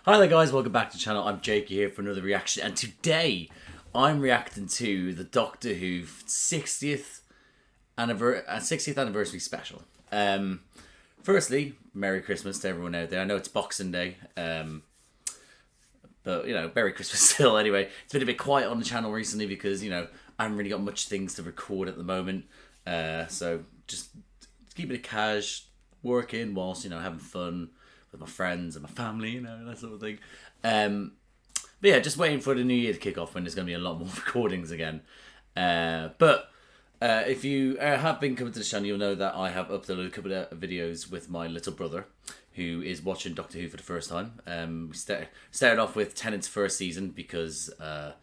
Hi there guys, welcome back to the channel. I'm Jake here for another reaction, and today I'm reacting to the Doctor Who 60th anniversary special. Firstly, Merry Christmas to everyone out there. I know it's Boxing Day, but you know, Merry Christmas still anyway. It's been a bit quiet on the channel recently because, you know, I haven't really got much things to record at the moment. So just keeping it cash, working whilst, you know, having fun with my friends and my family, you know, that sort of thing. But yeah, just waiting for the new year to kick off when there's going to be a lot more recordings again. But if you have been coming to the channel, you'll know that I have uploaded a couple of videos with my little brother, who is watching Doctor Who for the first time. We started off with Tennant's first season because the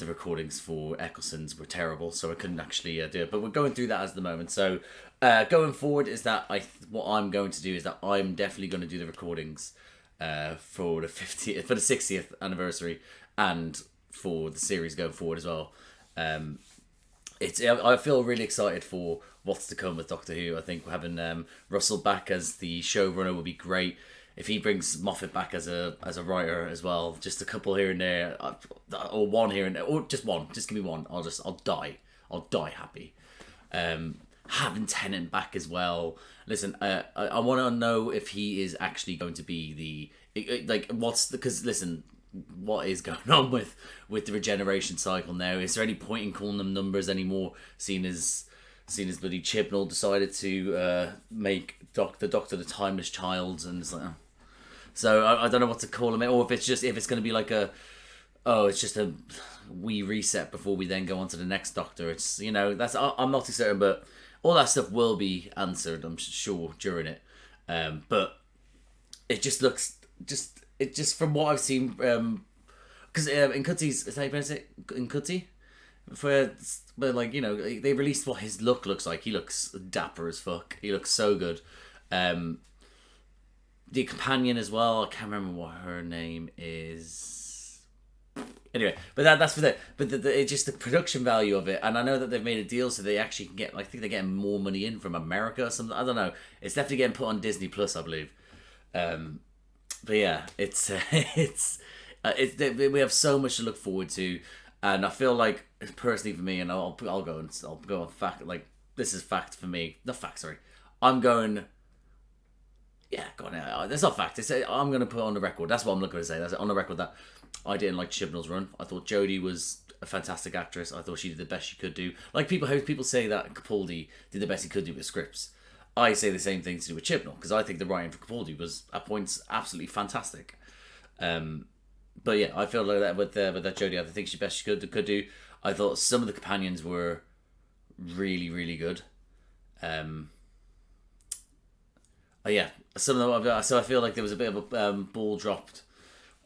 recordings for Eccleston's were terrible, so I couldn't actually do it. But we're going through that at the moment. So going forward is that what I'm going to do is that I'm definitely going to do the recordings for the 60th anniversary and for the series going forward as well. I feel really excited for what's to come with Doctor Who. I think having Russell back as the showrunner will be great. If he brings Moffat back as a writer as well, just a couple here and there, or one here and there, or just one, just give me one. I'll die happy. Having Tennant back as well. Listen, I want to know if he is actually going to be because listen, what is going on with the regeneration cycle now? Is there any point in calling them numbers anymore? Seeing as bloody Chibnall decided to make the Doctor the timeless child, and it's like, oh. So I don't know what to call him, or if it's going to be like it's just a wee reset before we then go on to the next Doctor. It's, you know, I'm not too certain, but all that stuff will be answered, I'm sure, during it. But it just looks from what I've seen, because in Cutty's, is that how you pronounce it? In Cutty? But like, you know, they released what his look looks like. He looks dapper as fuck. He looks so good. The companion as well, I can't remember what her name is. Anyway, but that's for that. But it's just the production value of it, and I know that they've made a deal so they actually can get. I think they're getting more money in from America or something. I don't know. It's definitely getting put on Disney Plus, I believe. But yeah, we have so much to look forward to, and I feel like personally for me, and I'll go on fact, like this is fact for me, not fact, sorry. I'm going. Yeah, go on. That's not fact. I'm going to put on the record. That's what I'm looking to say. That's on the record that I didn't like Chibnall's run. I thought Jodie was a fantastic actress. I thought she did the best she could do. Like people say that Capaldi did the best he could do with scripts. I say the same thing to do with Chibnall, because I think the writing for Capaldi was at points absolutely fantastic. But yeah, I feel like that with that Jodie, I think she best she could do. I thought some of the companions were really, really good. Yeah, some of them. So I feel like there was a bit of a ball dropped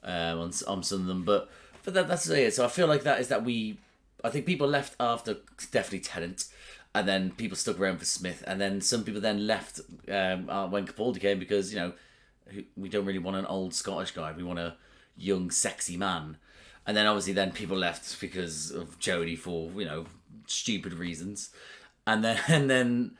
on some of them, but that's it. So I feel like I think people left after definitely Tennant, and then people stuck around for Smith, and then some people then left when Capaldi came, because, you know, we don't really want an old Scottish guy. We want a young, sexy man. And then obviously people left because of Jodie for, you know, stupid reasons, and then.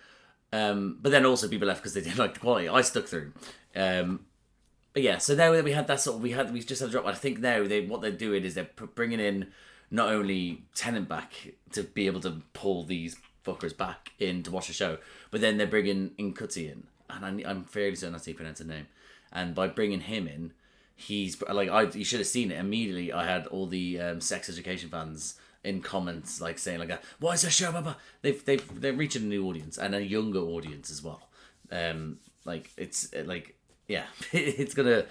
But then also people left because they didn't like the quality. I stuck through. But yeah, so now that we had that we just had a drop. I think now what they're doing is they're bringing in not only Tennant back to be able to pull these fuckers back in to watch the show, but then they're bringing Cutty in, and I'm fairly certain that's how you pronounce his name. And by bringing him in, he's like, you should have seen it immediately. I had all the sex education fans in comments like saying like, "What is this show?" Blah, blah. They're reaching a new audience and a younger audience as well. Like it's like, yeah, it's gonna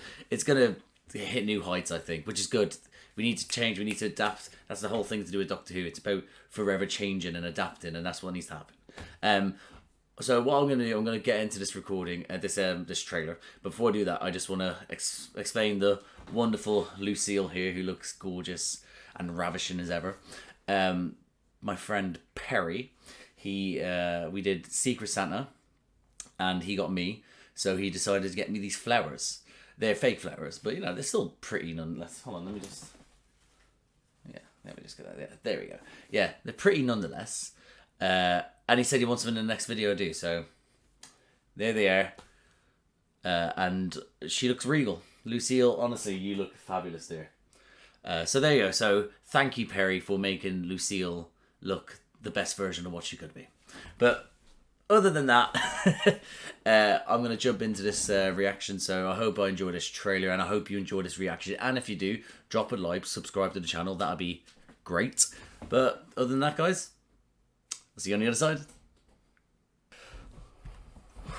hit new heights, I think, which is good. We need to change. We need to adapt. That's the whole thing to do with Doctor Who. It's about forever changing and adapting, and that's what needs to happen. So what I'm gonna do, I'm gonna get into this recording, this trailer. But before I do that, I just want to explain the wonderful Lucille here, who looks gorgeous and ravishing as ever. My friend Perry, we did Secret Santa, and he got me, so he decided to get me these flowers. They're fake flowers, but you know, they're still pretty nonetheless. Hold on, let me just get that. Yeah, there we go. Yeah, they're pretty nonetheless. And he said he wants them in the next video I do, so there they are. And she looks regal. Lucille, honestly, you look fabulous there. So there you go. So thank you, Perry, for making Lucille look the best version of what she could be. But other than that, I'm going to jump into this reaction. So I hope I enjoy this trailer, and I hope you enjoy this reaction. And if you do, drop a like, subscribe to the channel. That'd be great. But other than that, guys, I'll see you on the other side.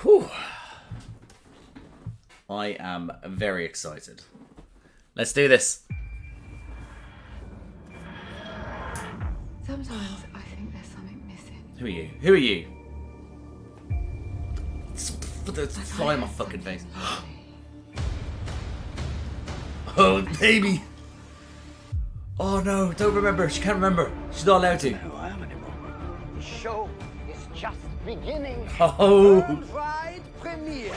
Whew. I am very excited. Let's do this. Sometimes I think there's something missing. Who are you? Who are you? It's fly in my fucking face. Oh, baby. Oh no, don't remember. She can't remember. She's not allowed to. Who I am anymore. The show is just beginning. Oh. Worldwide premiere.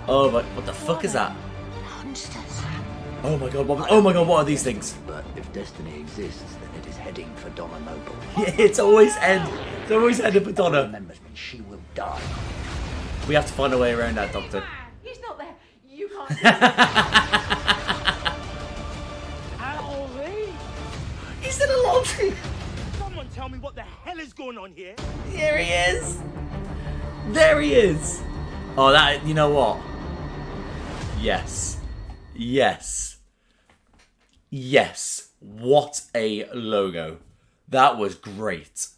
Oh my, what the fuck is that? Monsters. Oh my god, what, oh my god, what are these things? But if destiny exists, then it is heading for Donna Noble. Yeah, it's always end. It's always headed for Donna. Remembers me, she will die. We have to find a way around that, Doctor. He's not there. You can't. Alvy! He's in a laundry. Someone tell me what the hell is going on here? Here he is. There he is. Oh, that, you know what? Yes. Yes. Yes. What a logo. That was great.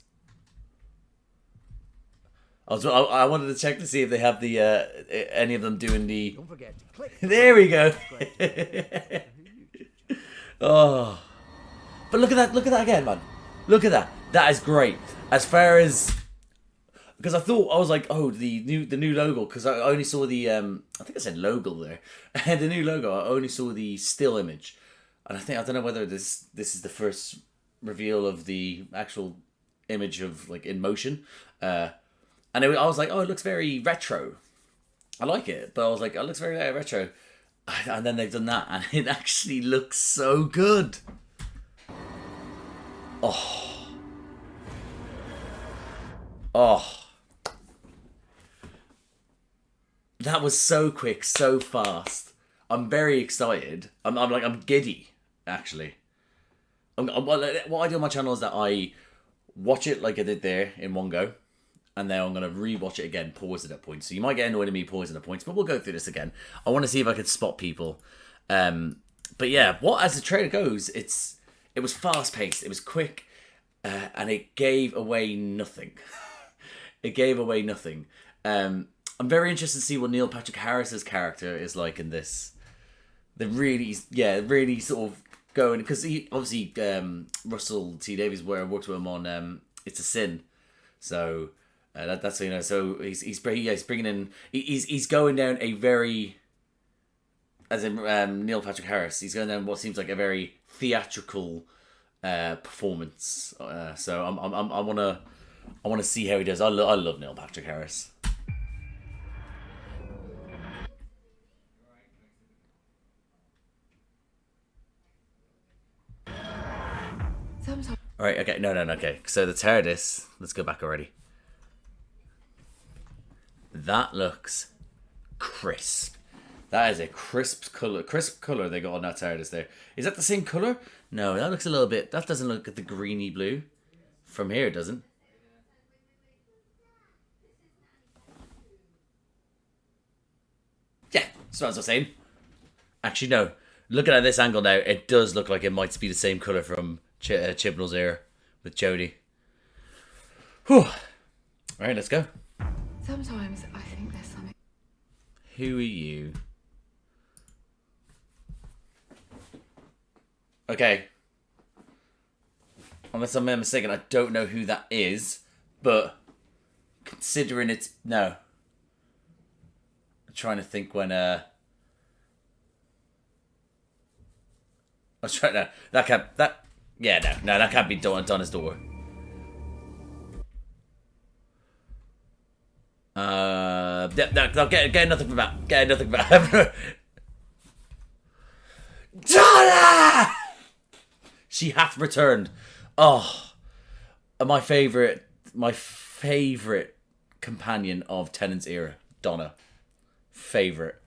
I wanted to check to see if they have the any of them doing the. Don't forget to click. There we go. Oh, but look at that! Look at that again, man. Look at that. That is great. As far as, because I thought, I was like, oh, the new logo, because I only saw the I think I said logo there. The new logo. I only saw the still image, and I don't know whether this is the first reveal of the actual image of like in motion. And I was like, oh, it looks very retro. I like it, but I was like, it looks very retro. And then they've done that, and it actually looks so good. Oh. Oh. That was so quick, so fast. I'm very excited. I'm giddy, actually. What I do on my channel is that I watch it like I did there in one go. And then I'm going to re-watch it again, pause it at points. So you might get annoyed at me pausing at points, but we'll go through this again. I want to see if I can spot people. But yeah, as the trailer goes, it was fast-paced, it was quick, and it gave away nothing. It gave away nothing. I'm very interested to see what Neil Patrick Harris's character is like in this. They're really sort of going, because he obviously Russell T Davies worked with him on It's a Sin, so. That's, you know, so he's bringing in, he's going down a very, as in Neil Patrick Harris, he's going down what seems like a very theatrical performance. So I wanna see how he does. I love Neil Patrick Harris. Sometimes. All right, okay, no, okay. So the TARDIS, let's go back already. That looks crisp. That is a crisp color they got on that TARDIS there. Is that the same color? No, that looks a little bit, that doesn't look at the greeny blue. From here, it doesn't. Yeah, that's what I was saying. Actually, no. Looking at this angle now, it does look like it might be the same color from Chibnall's Air with Jodie. Whew. Alright, let's go. Sometimes I think there's something. Who are you? Okay. Unless I'm mistaken, I don't know who that is, but considering it's no. I'm trying to think when I was trying to that can't be Donna's daughter. Get nothing from that. Get nothing from that. Donna! She hath returned. Oh, my favorite companion of Tennant's era, Donna. Favorite.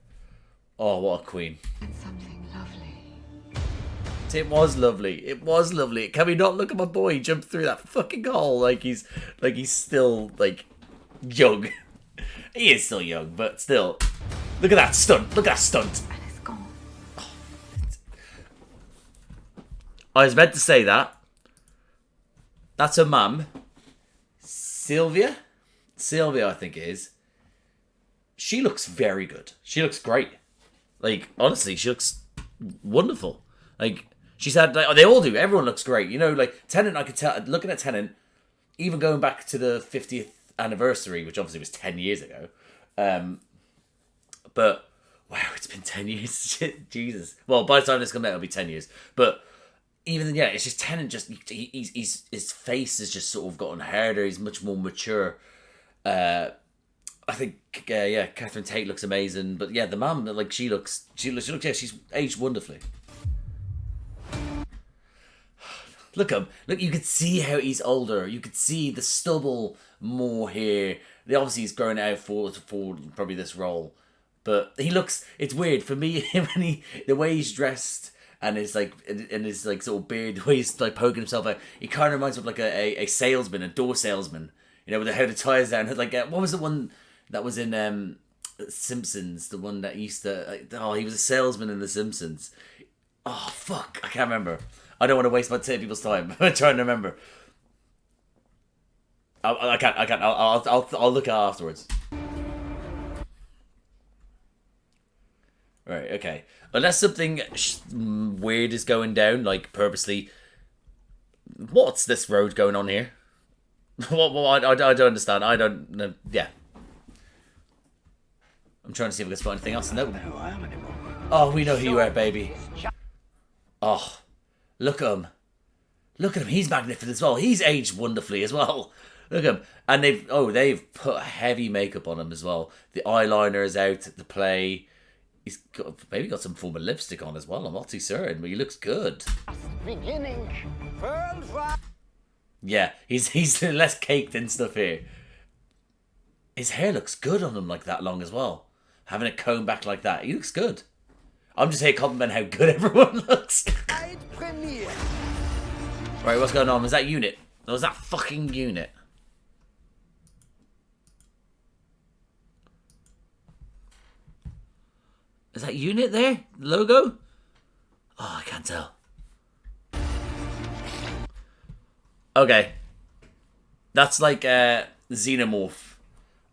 Oh, what a queen. And something lovely. It was lovely. It was lovely. Can we not look at my boy jump through that fucking hole like he's still like young? He is still young, but still. Look at that stunt. Look at that stunt. And it's gone. I was meant to say that. That's her mum. Sylvia, I think it is. She looks very good. She looks great. Like, honestly, she looks wonderful. Like, she's had, like, they all do. Everyone looks great. You know, like, Tennant, I could tell, looking at Tennant, even going back to the 50th anniversary, which obviously was 10 years ago. But, wow, it's been 10 years. Shit, Jesus. Well, by the time this comes out, it'll be 10 years. But, even then, yeah, it's just Tennant, just, his face has just sort of gotten harder. He's much more mature. I think, yeah, Catherine Tate looks amazing, but yeah, the mum, like, she looks, yeah, she's aged wonderfully. Look at him. Look, you could see how he's older. You could see the stubble more here. Obviously, he's grown out for probably this role, but he looks. It's weird for me when the way he's dressed and his like sort of beard, the way he's like poking himself out. He kind of reminds me of like a salesman, a door salesman. You know, with the hair that ties down. Like, what was the one that was in Simpsons? The one that used to... he was a salesman in The Simpsons. Oh, fuck. I can't remember. I don't want to waste my people's time. I'm trying to remember. I can't. I'll look at it afterwards. Right, okay. Unless something weird is going down, like purposely... What's this road going on here? What? I don't understand. I don't know. Yeah. I'm trying to see if I can spot anything else. No. Oh, we know who you are, baby. Oh, look at him. Look at him. He's magnificent as well. He's aged wonderfully as well. Look at him. And they've put heavy makeup on him as well. The eyeliner is out to play. He's maybe got some form of lipstick on as well. I'm not too certain, but he looks good. Beginning. Yeah, he's less caked and stuff here. His hair looks good on him like that long as well. Having it combed back like that, he looks good. I'm just here to compliment how good everyone looks. Right, what's going on? Was that Unit? Or was that fucking Unit? Is that Unit there? Logo? Oh, I can't tell. Okay. That's like a xenomorph.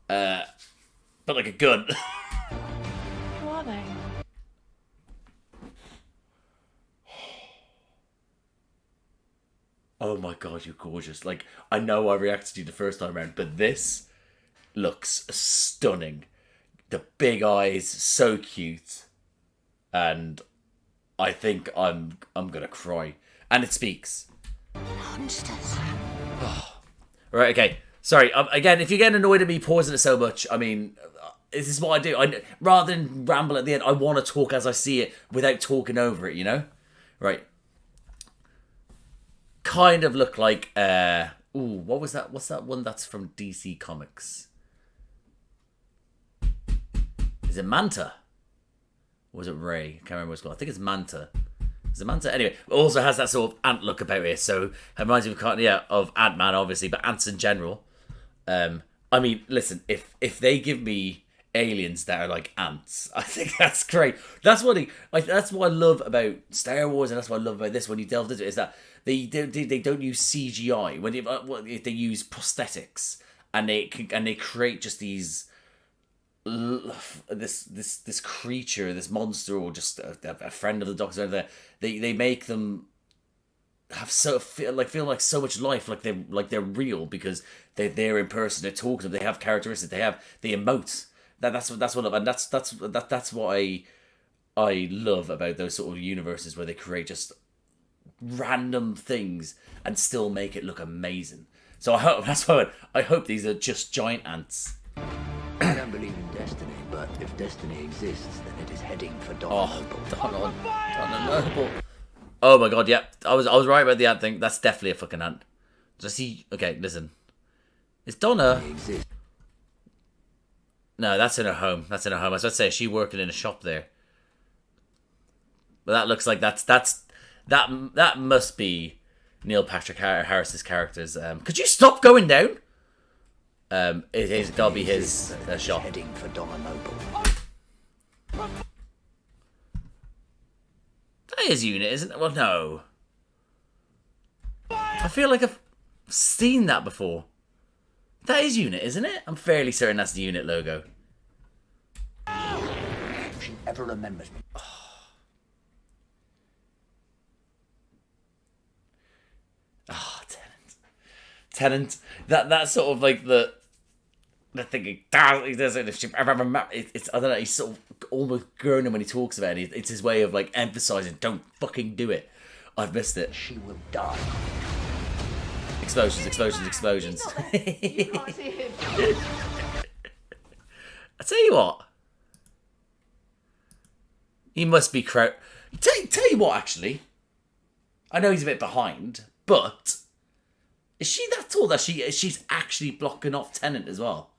But like a gun. Who are they? Oh my god, you're gorgeous. Like, I know I reacted to you the first time around, but this looks stunning. The big eyes, so cute. And I think I'm gonna cry. And it speaks. Monsters. Right, okay. Sorry, again, if you're getting annoyed at me pausing it so much, I mean, this is what I do. Rather than ramble at the end, I want to talk as I see it without talking over it, you know? Right. Kind of look like, what was that? What's that one that's from DC Comics? Is it Manta? Or was it Ray? Can't remember what it's called. I think it's Manta. Is it Manta? Anyway, it also has that sort of ant look about it, so it reminds me of Ant-Man, obviously, but ants in general. I mean, listen, if they give me aliens that are like ants, I think that's great. That's what I love about Star Wars, and that's what I love about this. When you delve into it, is that they don't use CGI when they use prosthetics, and they create just these. This creature, this monster, or just a friend of the Doctor over there. They make them have feel like so much life, like they're real because they're there in person. They're talking. They have characteristics. They emote. That's what I love about those sort of universes where they create just random things and still make it look amazing. So I hope these are just giant ants. I don't believe in destiny, but if destiny exists, then it is heading for DONNA. Donna. Oh my god, yeah. I was right about the ant thing. That's definitely a fucking ant. Does he... Okay, listen. Is Donna... No, that's in her home. I was about to say, is she working in a shop there? But that looks like that must be Neil Patrick Harris's characters. Could you stop going down? It's gotta be his shot. Heading for Donna Noble. That is Unit, isn't it? Well, no. I feel like I've seen that before. That is Unit, isn't it? I'm fairly certain that's the Unit logo. If she ever remembers me. Oh, Tennant. That's sort of like the thing. If she ever remember, it's I don't know. He's sort of almost groaning when he talks about it. It's his way of like emphasizing, "Don't fucking do it." I've missed it. She will die. Explosions. You can't see him. I tell you what. He must be tell you what, actually. I know he's a bit behind, but is she that tall that she's actually blocking off Tennant as well?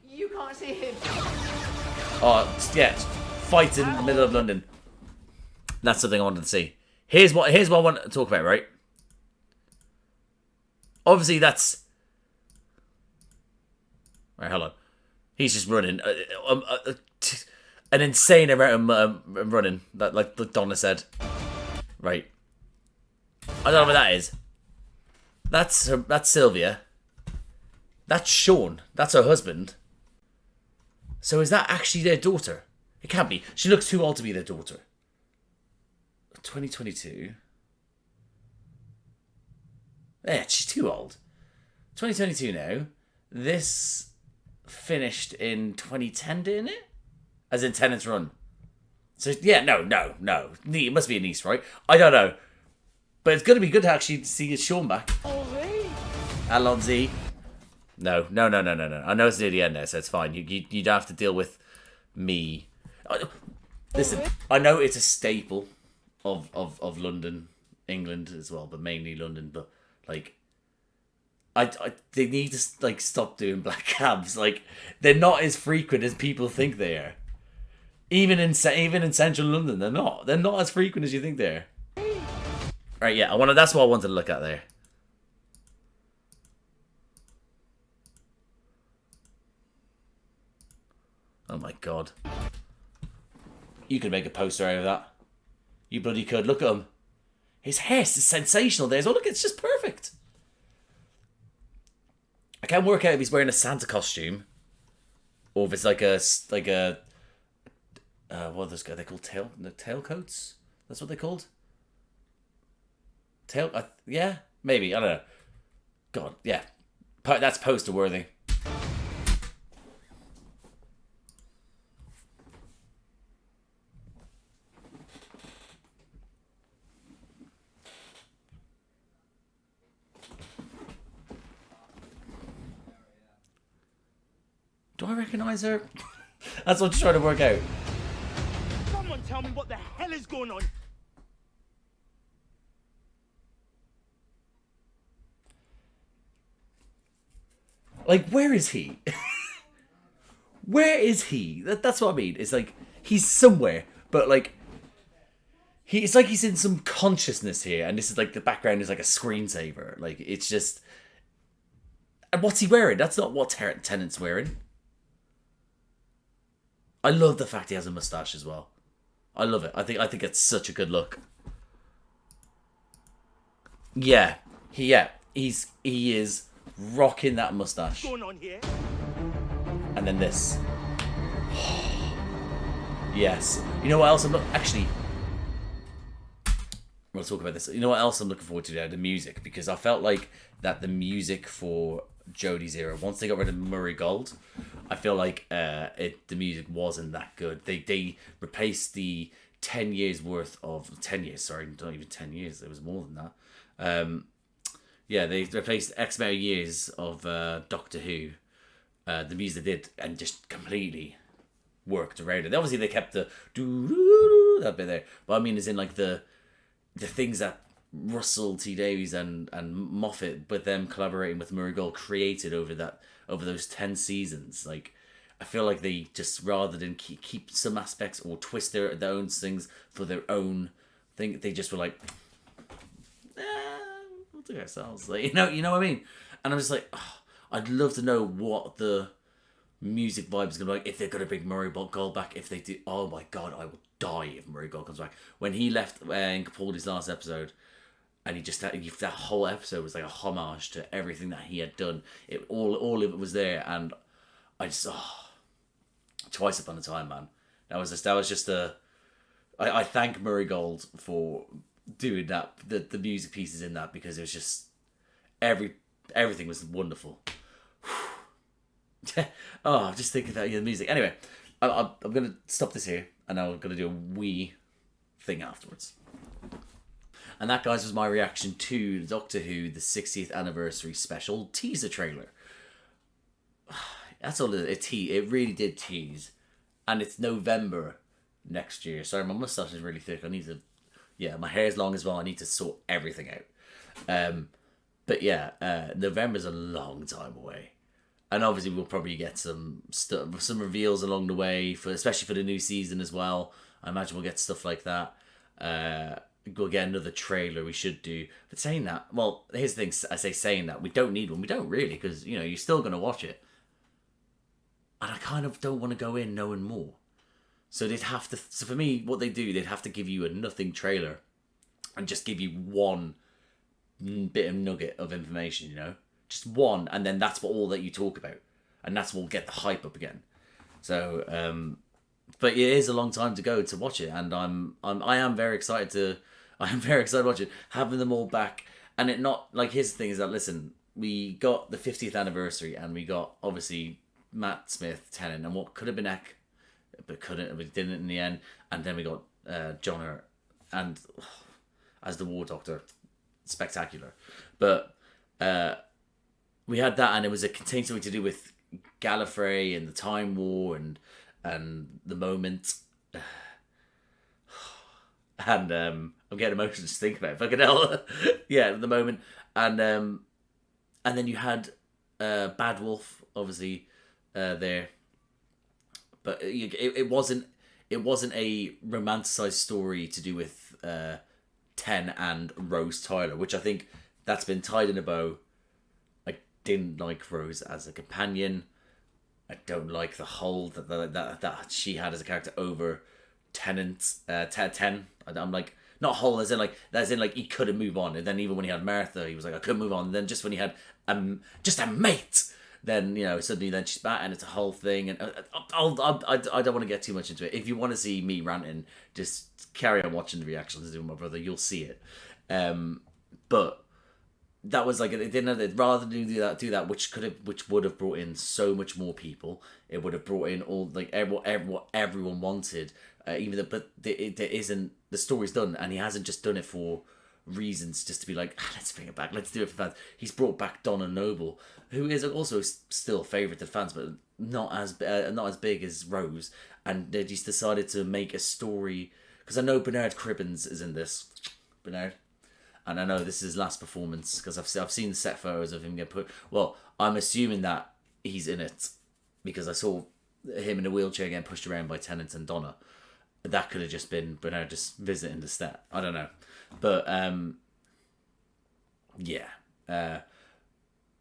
You can't see him. Oh, yeah. Fight in the middle of London. That's something I wanted to see. Here's what I want to talk about, right? Obviously, that's... Right, hold on. He's just running. An insane amount of running, like Donna said. Right. I don't know what that is. That's Sylvia. That's Sean. That's her husband. So is that actually their daughter? It can't be. She looks too old to be their daughter. 2022. Yeah, she's too old. 2022 now. This finished in 2010, didn't it? As in Tennant's Run. So, yeah, no. It must be a niece, right? I don't know. But it's going to be good to actually see Sean back. Alonzi. No. I know it's near the end there, so it's fine. You don't have to deal with me. Listen, I know it's a staple of London, England as well, but mainly London. But like, they need to like stop doing black cabs. Like, they're not as frequent as people think they are. Even in central London, they're not. They're not as frequent as you think they are. Right? Yeah, that's what I wanted to look at there. Oh my god. You could make a poster out of that. You bloody could. Look at him. His hair is sensational there as well. Look, it's just perfect. I can't work out if he's wearing a Santa costume. Or if it's like a what are those guys? They're called tailcoats? That's what they're called? Yeah? Maybe. I don't know. God, yeah. That's poster worthy. Do I recognise her? That's what I'm trying to work out. Someone tell me what the hell is going on. Like, where is he? Where is he? That's what I mean. It's like, he's somewhere, but like, it's like he's in some consciousness here, and this is like, the background is like a screensaver. Like, it's just... And what's he wearing? That's not what Tennant's wearing. I love the fact he has a moustache as well. I love it. I think it's such a good look. Yeah. He is rocking that moustache. What's going on here? And then this. Yes. You know what else actually, we'll talk about this. You know what else I'm looking forward to now? The music. Because I felt like that the music for Jodie's era, once they got rid of Murray Gold, I feel like the music wasn't that good. They replaced the 10 years worth of 10 years. Sorry, not even 10 years. It was more than that. Yeah, they replaced X amount of years of Doctor Who. The music they did and just completely worked around it. Obviously, they kept the doo that bit there, but I mean, as in like the things that Russell T Davies and Moffat, with them collaborating with Murray Gold, created over those 10 seasons. Like, I feel like they just, rather than keep some aspects or twist their own things for their own thing, they just were like, we'll do it ourselves. Like, you know what I mean? And I'm just like, I'd love to know what the music vibe is going to be like if they're going to bring Murray Gold back. If they do, oh my god, I will die if Murray Gold comes back. When he left in Capaldi's last episode, and he just that whole episode was like a homage to everything that he had done. All of it was there, and I just Twice Upon a Time, man. That was just a. I thank Murray Gold for doing that, the music pieces in that, because it was just everything was wonderful. I'm just thinking about the music. Anyway, I'm gonna stop this here, and I'm gonna do a wee thing afterwards. And that, guys, was my reaction to Doctor Who, the 60th anniversary special teaser trailer. That's all it really did tease. And it's November next year. Sorry, my mustache is really thick. I need to... Yeah, my hair is long as well. I need to sort everything out. But yeah, November's a long time away. And obviously we'll probably get some reveals along the way, especially for the new season as well. I imagine we'll get stuff like that. We'll get another trailer, we should do. But saying that, well, here's the thing, I say saying that, we don't need one. We don't really, because, you're still going to watch it. And I kind of don't want to go in knowing more. So they'd have to, so for me, what they do, they'd have to give you a nothing trailer and just give you one bit of nugget of information, Just one, and then that's all that you talk about. And that's what will get the hype up again. So, but it is a long time to go to watch it, and I am very excited to watch it. Having them all back, and it not like, here's the thing is that, listen, we got the 50th anniversary, and we got obviously Matt Smith, Tennant, and what could have been Eck, but we didn't in the end, and then we got Jonner, and as the War Doctor, spectacular, but we had that, and it was contained something to do with Gallifrey and the Time War and the moment. And I'm getting emotional just thinking about it. Fucking hell. Yeah, the moment. And then you had Bad Wolf, obviously, there. But it wasn't a romanticized story to do with Ten and Rose Tyler, which I think that's been tied in a bow. I didn't like Rose as a companion. I don't like the hold that she had as a character over Tennant, Ten. I'm like, not whole as in like he couldn't move on. And then even when he had Martha, he was like, I couldn't move on. And then just when he had just a mate, then suddenly then she's back, and it's a whole thing. And I don't want to get too much into it. If you want to see me ranting, just carry on watching the reactions with my brother. You'll see it. But that was like, it didn't. Rather than do that, which would have brought in so much more people. It would have brought in all like what everyone wanted. But there isn't, the story's done, and he hasn't just done it for reasons just to be like, let's bring it back, let's do it for fans. He's brought back Donna Noble, who is also still a favourite to fans, but not as big as Rose. And they just decided to make a story, because I know Bernard Cribbins is in this. Bernard. And I know this is his last performance, because I've seen the set photos of him get put. Well, I'm assuming that he's in it, because I saw him in a wheelchair getting pushed around by Tennant and Donna. That could have just been Bernard just visiting the set. I don't know. But, yeah. I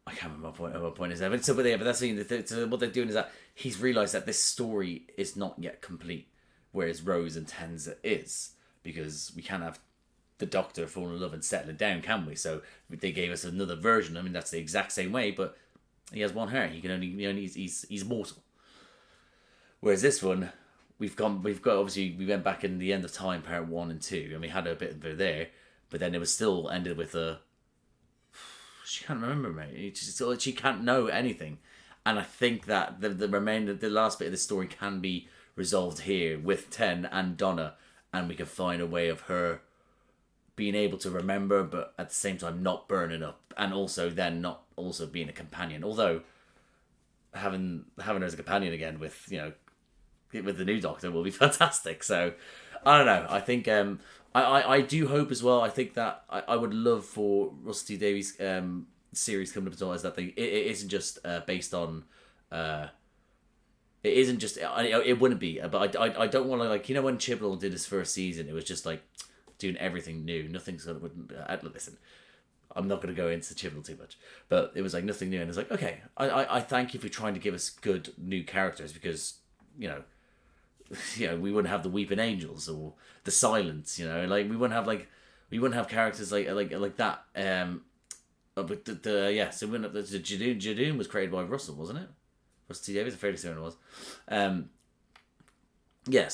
can't remember what my point is there. But that's the thing. So what they're doing is that he's realised that this story is not yet complete, whereas Rose and Ten's is, because we can't have the Doctor falling in love and settling down, can we? So they gave us another version. I mean, that's the exact same way, but he has one heart. He can he's mortal. Whereas this one, we've got obviously, we went back in the End of Time part 1 and 2, and we had a bit of it there, but then it was still ended with she can't remember, mate. She can't know anything. And I think that the last bit of the story can be resolved here with Ten and Donna, and we can find a way of her being able to remember, but at the same time not burning up, and also then not also being a companion. Although having her as a companion again with the new Doctor will be fantastic. So I don't know. I think I do hope as well. I think that I would love for Russell T Davies series coming up as well, is that it isn't just based on It isn't just it wouldn't be, but I don't want to, like, you know, when Chibnall did his first season, it was just like doing everything new. Nothing's gonna listen. I'm not going to go into Chibnall too much, but it was like nothing new, and it's like, okay, I thank you for trying to give us good new characters, because you know we wouldn't have the Weeping Angels or the Silence, you know, like we wouldn't have characters like that. But so we wouldn't have, the Jadoon was created by Russell, wasn't it? Russell T Davies, I'm fairly certain it was.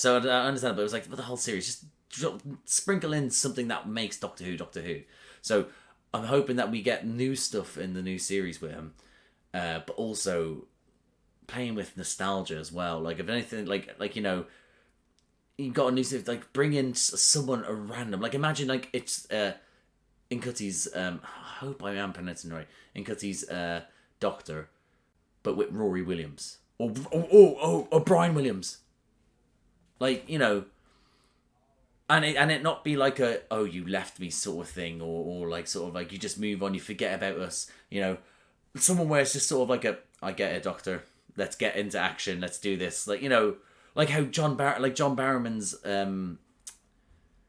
So I understand, but it was like, for the whole series, just sprinkle in something that makes Doctor Who. So I'm hoping that we get new stuff in the new series with him, but also playing with nostalgia as well. Like, if anything, like you know, you got a new series, like bring in someone random. Like, imagine like it's in Cutty's. I hope I am pronouncing it right. In Cutty's Doctor, but with Rory Williams or Brian Williams. Like, you know. And it not be like a, oh, you left me sort of thing, or like sort of like you just move on, you forget about us, you know. Someone where it's just sort of like a, I get it, Doctor, let's get into action, let's do this. Like, you know, like how John Barrowman's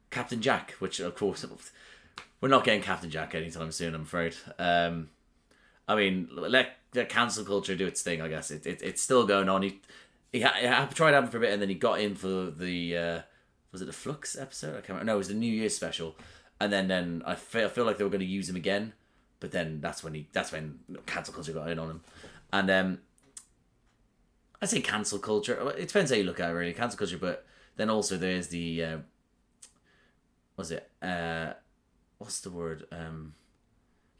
Captain Jack, which of course we're not getting Captain Jack anytime soon, I'm afraid. I mean, let cancel culture do its thing, I guess. It's still going on. He tried having for a bit, and then he got in for the was it the Flux episode? I can't remember. No, it was the New Year's special, and then I feel like they were going to use him again, but then that's when cancel culture got in on him, and I say cancel culture. It depends how you look at it, really. Cancel culture, but then also there's the what's the word?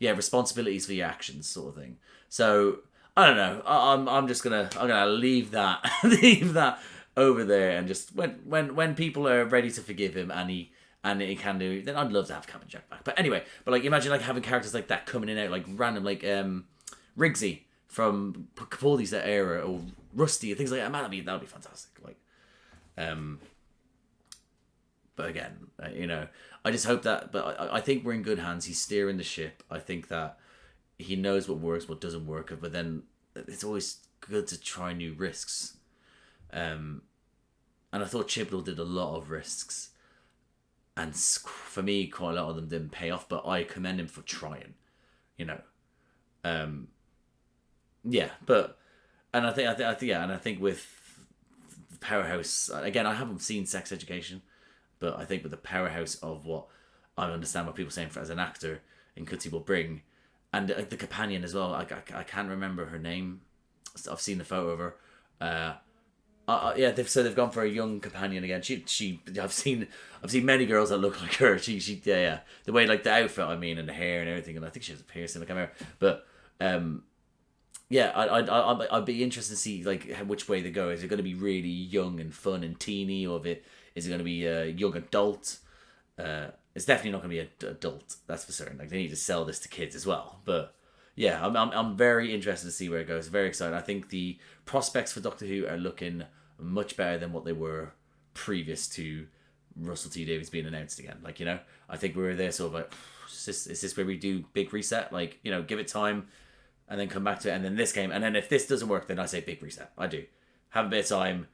Responsibilities for your actions, sort of thing. So I don't know. I'm gonna leave that over there, and just when people are ready to forgive him and he can do, then I'd love to have Captain Jack back. But anyway, like imagine like having characters like that coming in and out, like random, like Rigsy from Capaldi's era, or Rusty, and things like that. Man, that'd be fantastic. Like, but again, you know, I just hope that. But I think we're in good hands. He's steering the ship. I think that he knows what works, what doesn't work. But then it's always good to try new risks. And I thought Chibnall did a lot of risks, and for me, quite a lot of them didn't pay off. But I commend him for trying, you know. I think with the powerhouse again, I haven't seen Sex Education, but I think with the powerhouse of what I understand what people are saying as an actor in Cutty will bring, and the companion as well. I can't remember her name. I've seen the photo of her. They've gone for a young companion again. I've seen many girls that look like her. The way, like, the outfit, I mean, and the hair and everything, and I think she has a piercing. I can't remember, but I'd be interested to see like which way they go. Is it going to be really young and fun and teeny, or is it going to be a young adult? It's definitely not going to be an adult. That's for certain. Like, they need to sell this to kids as well, but. Yeah, I'm very interested to see where it goes. Very excited. I think the prospects for Doctor Who are looking much better than what they were previous to Russell T Davies being announced again. Like, you know, I think we were there sort of like, is this where we do big reset? Like, you know, give it time and then come back to it. And then this game. And then if this doesn't work, then I say big reset. I do. Have a bit of time.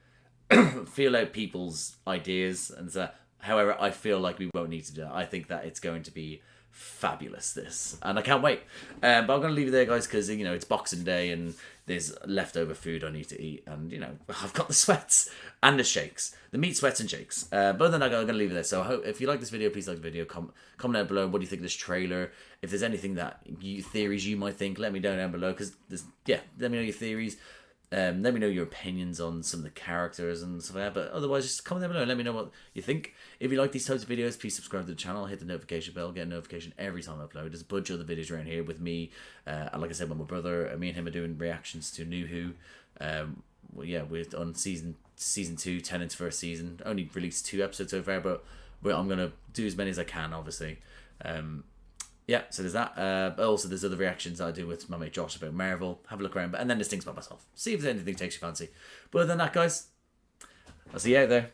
Feel out people's ideas. And so, however, I feel like we won't need to do that. I think that it's going to be fabulous, this, and I can't wait. But I'm going to leave it there, guys, because, you know, it's Boxing Day and there's leftover food I need to eat, and, you know, I've got the sweats and the shakes, the meat, sweats and shakes. But other than that, I'm going to leave it there. So I hope, if you like this video, please like the video, comment down below what do you think of this trailer. If there's anything that theories you might think, let me know down below, because let me know your theories. Let me know your opinions on some of the characters and stuff like that. But otherwise, just comment down below and let me know what you think. If you like these types of videos, please subscribe to the channel. Hit the notification bell. Get a notification every time I upload. There's a bunch of other videos around here with me. And like I said, with my brother. Me and him are doing reactions to New Who. We're on season 2, Tennant's first season. Only released 2 episodes so far, but I'm going to do as many as I can, obviously. So there's that. But also there's other reactions that I do with my mate Josh about Marvel. Have a look around. And then there's things about myself. See if anything takes your fancy. But other than that, guys, I'll see you out there.